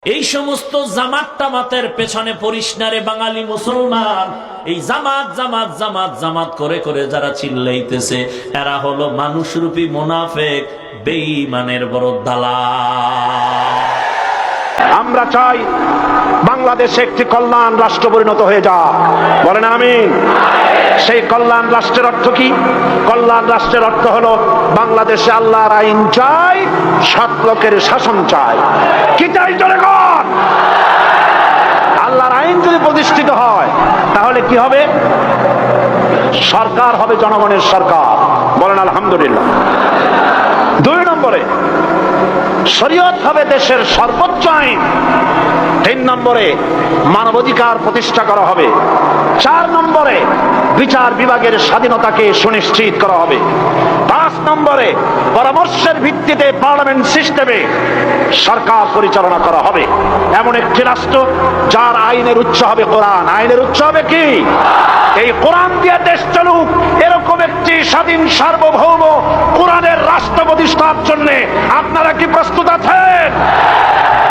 এই সমস্ত জামাত টামাতের পেছনে পড়িস না রে বাঙালি মুসলমান। এই জামাত জামাত জামাত জামাত করে করে যারা চিল্লাইতেছে এরা হলো মানুষরূপী মুনাফিক, বেঈমানের বড় দালাল। আমরা চাই বাংলাদেশে একটি কল্যাণ রাষ্ট্র পরিণত হয়ে যাক, বলেন আমিন। সেই কল্যাণ রাষ্ট্রের অর্থ কি? কল্যাণ রাষ্ট্রের অর্থ হলো বাংলাদেশে আল্লাহর আইন চাই, সৎ লোকের শাসন চাই। কি চাই জনগণ? আল্লাহর আইন যদি প্রতিষ্ঠিত হয় তাহলে কি হবে? সরকার হবে জনগণের সরকার, বলেন আলহামদুলিল্লাহ। 2 নম্বরে শরীয়ত হবে দেশের সর্বোচ্চ আইন। 3 নম্বরে মানবাধিকার প্রতিষ্ঠা করা হবে। 4 নম্বরে বিচার বিভাগের স্বাধীনতাকে সুনিশ্চিত করা হবে। 5 নম্বরে পরামর্শের ভিত্তিতে পার্লামেন্ট সিস্টেমে সরকার পরিচালনা করা হবে। এমন একটি রাষ্ট্র যার আইনের উৎস হবে কোরআন। আইনের উৎস হবে কি? এই কোরআন দিয়ে দেশ চলুক, এরকম একটি স্বাধীন সার্বভৌম কোরআনের রাষ্ট্র প্রতিষ্ঠার জন্য আপনারা কি প্রস্তুত আছেন?